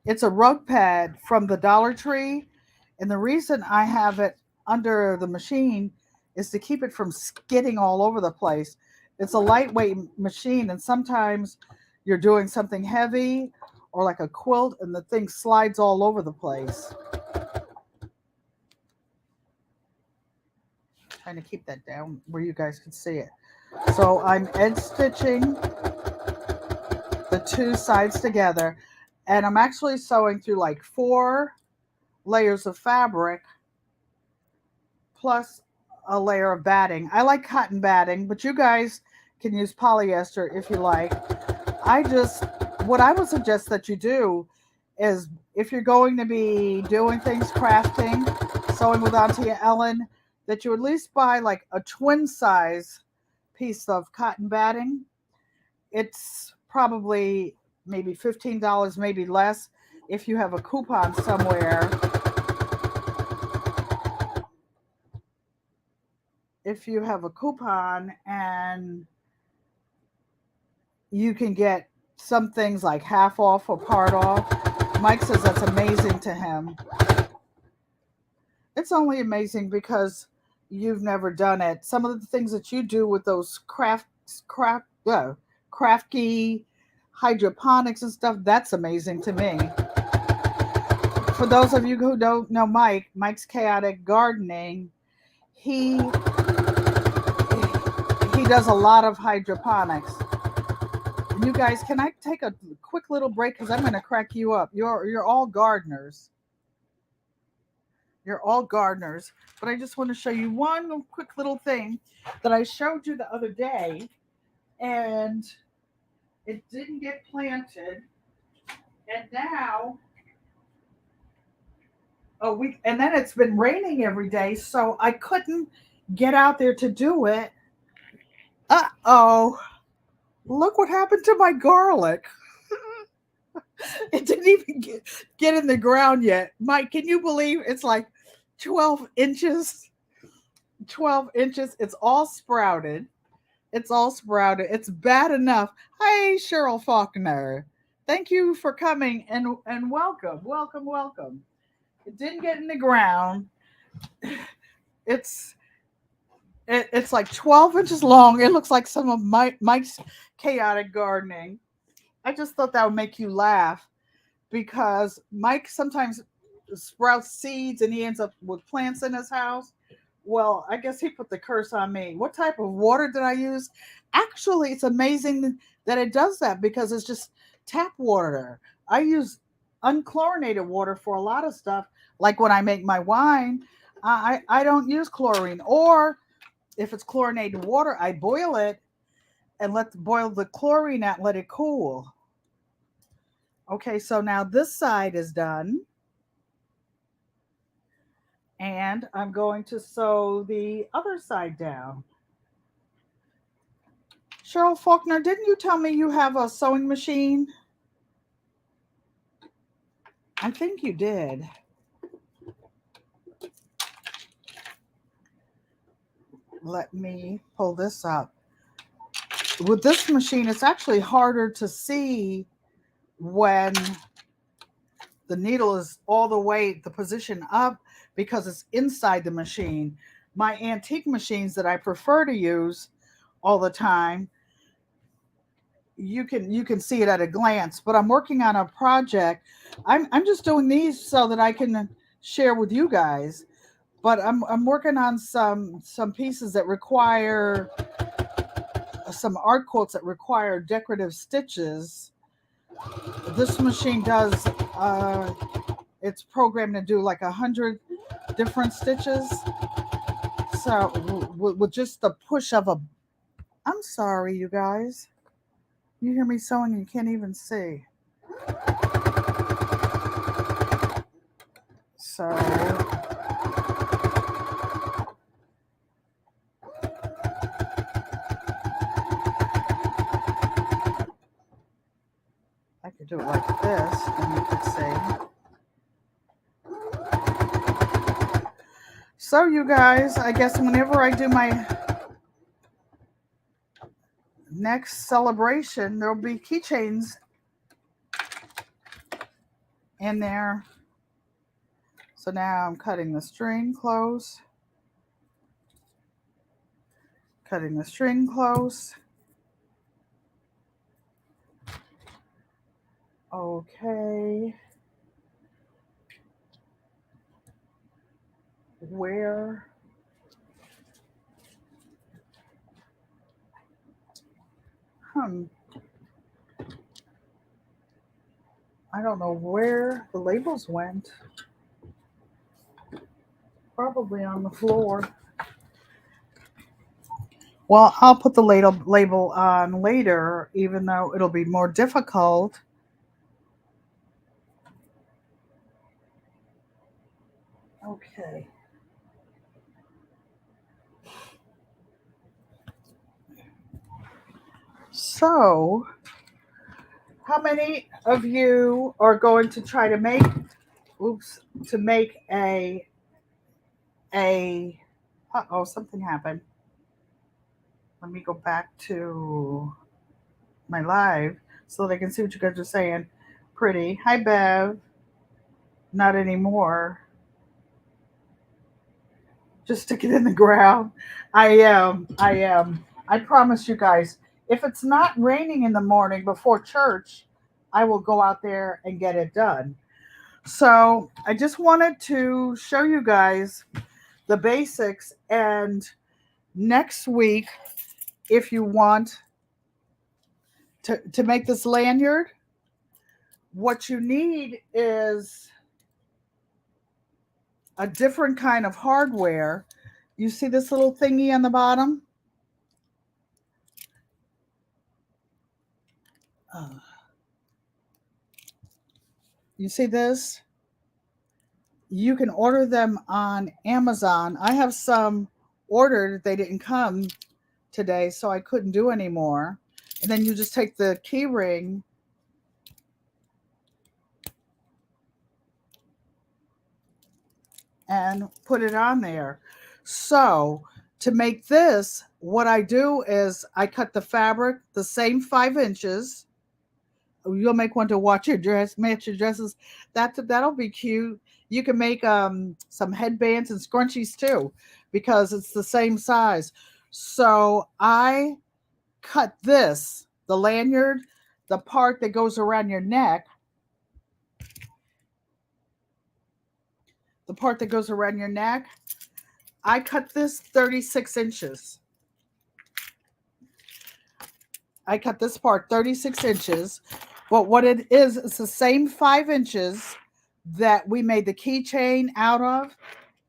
It's a rug pad from the Dollar Tree. And the reason I have it under the machine is to keep it from skidding all over the place. It's a lightweight machine, and sometimes you're doing something heavy or like a quilt, and the thing slides all over the place. Trying to keep that down where you guys can see it. So I'm edge stitching the two sides together, and I'm actually sewing through like 4 layers of fabric plus a layer of batting. I like cotton batting, but you guys can use polyester if you like. What I would suggest that you do is, if you're going to be doing things, crafting, sewing with Auntie Ellen, that you at least buy like a twin size piece of cotton batting. It's probably maybe $15, maybe less, if you have a coupon somewhere. If you have a coupon, and you can get some things like half off or part off. Mike says that's amazing to him. It's only amazing because you've never done it. Some of the things that you do with those crafty hydroponics and stuff, that's amazing to me. For those of you who don't know Mike's Chaotic Gardening, he does a lot of hydroponics. And you guys, can I take a quick little break, because I'm going to crack you up. You're all gardeners. You're all gardeners. But I just want to show you one quick little thing that I showed you the other day, and it didn't get planted. And now, and then it's been raining every day, so I couldn't get out there to do it. Uh-oh. Look what happened to my garlic. It didn't even get in the ground yet. Mike, can you believe it's like 12 inches? 12 inches. It's all sprouted. It's bad enough. Hi, Cheryl Faulkner. Thank you for coming, and welcome. Welcome, welcome. It didn't get in the ground. It's like 12 inches long. It looks like some of Mike's Chaotic Gardening. I just thought that would make you laugh, because Mike sometimes sprouts seeds and he ends up with plants in his house. Well, I guess he put the curse on me. What type of water did I use? Actually, it's amazing that it does that, because it's just tap water. I use unchlorinated water for a lot of stuff. Like when I make my wine, I don't use chlorine. Or if it's chlorinated water, I boil it and boil the chlorine out and let it cool. Okay, so now this side is done. And I'm going to sew the other side down. Cheryl Faulkner, didn't you tell me you have a sewing machine? I think you did. Let me pull this up. With this machine, it's actually harder to see when the needle is all the way the position up, because it's inside the machine. My antique machines that I prefer to use all the time, you can see it at a glance. But I'm working on a project. I'm just doing these so that I can share with you guys. But I'm working on some pieces that require some art quilts that require decorative stitches. This machine does it's programmed to do like 100 different stitches. So with just the push of I'm sorry, you guys. You hear me sewing and you can't even see. So I could do it like this, and you could see. So you guys, I guess whenever I do my next celebration, there'll be keychains in there. So now I'm cutting the string close, cutting the string close. Okay. Where? I don't know where the labels went. Probably on the floor. Well, I'll put the label on later, even though it'll be more difficult. Okay. So, how many of you are going to try to make, uh-oh, something happened. Let me go back to my live so that I can see what you guys are saying. Pretty. Hi, Bev. Not anymore. Just stick it in the ground. I am. I promise you guys, if it's not raining in the morning before church, I will go out there and get it done. So I just wanted to show you guys the basics. And next week, if you want to make this lanyard, what you need is a different kind of hardware. You see this little thingy on the bottom? You see this? You can order them on Amazon. I have some ordered. They didn't come today, so I couldn't do anymore. And then you just take the key ring and put it on there. So to make this, what I do is I cut the fabric the same 5 inches. You'll make one to watch your dress, match your dresses. That'll be cute. You can make some headbands and scrunchies too, because it's the same size. So I cut this, the lanyard, the part that goes around your neck, the part that goes around your neck. I cut this 36 inches. I cut this part 36 inches. But what it is, it's the same 5 inches that we made the keychain out of,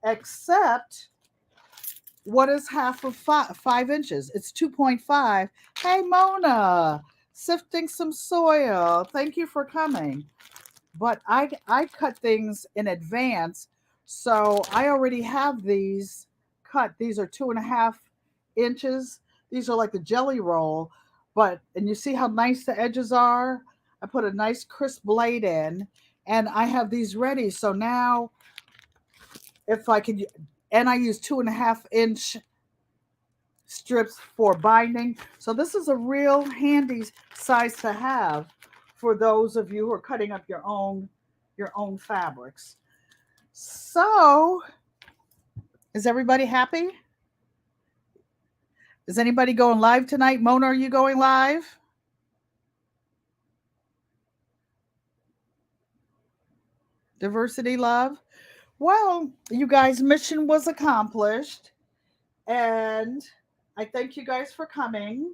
except what is half of 5 inches? It's 2.5. Hey, Mona, sifting some soil. Thank you for coming. But I cut things in advance, so I already have these cut. These are 2.5 inches. These are like the jelly roll, and you see how nice the edges are. I put a nice crisp blade in, and I have these ready. So now, if I could, and I use 2.5 inch strips for binding. So this is a real handy size to have for those of you who are cutting up your own fabrics. So, is everybody happy? Is anybody going live tonight? Mona, are you going live? Diversity love. Well, you guys, mission was accomplished. And I thank you guys for coming.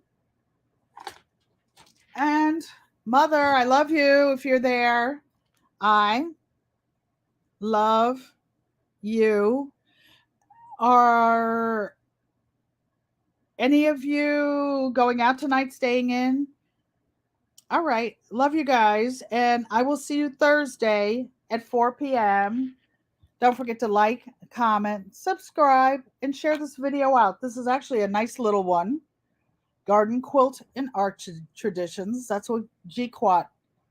And Mother, I love you if you're there. I love you. Are any of you going out tonight, staying in? All right. Love you guys. And I will see you Thursday at 4 p.m. Don't forget to like, comment, subscribe, and share this video out. This is actually a nice little one. Garden Quilt and Art Traditions. That's what GQUAT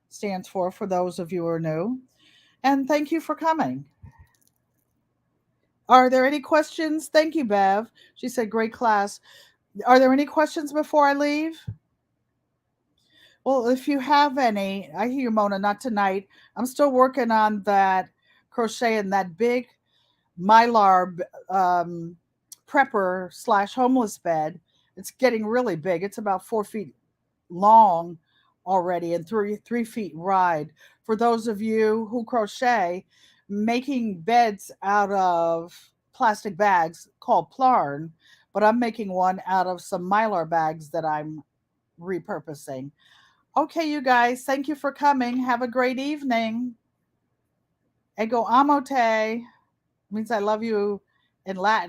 stands for those of you who are new. And thank you for coming. Are there any questions? Thank you, Bev. She said, great class. Are there any questions before I leave? Well, if you have any, I hear you, Mona, not tonight. I'm still working on that crochet in that big mylar prepper slash homeless bed. It's getting really big. It's about 4 feet long already and 3 feet wide. For those of you who crochet, making beds out of plastic bags called plarn, but I'm making one out of some mylar bags that I'm repurposing. Okay, you guys, thank you for coming. Have a great evening. Ego amote means I love you in Latin.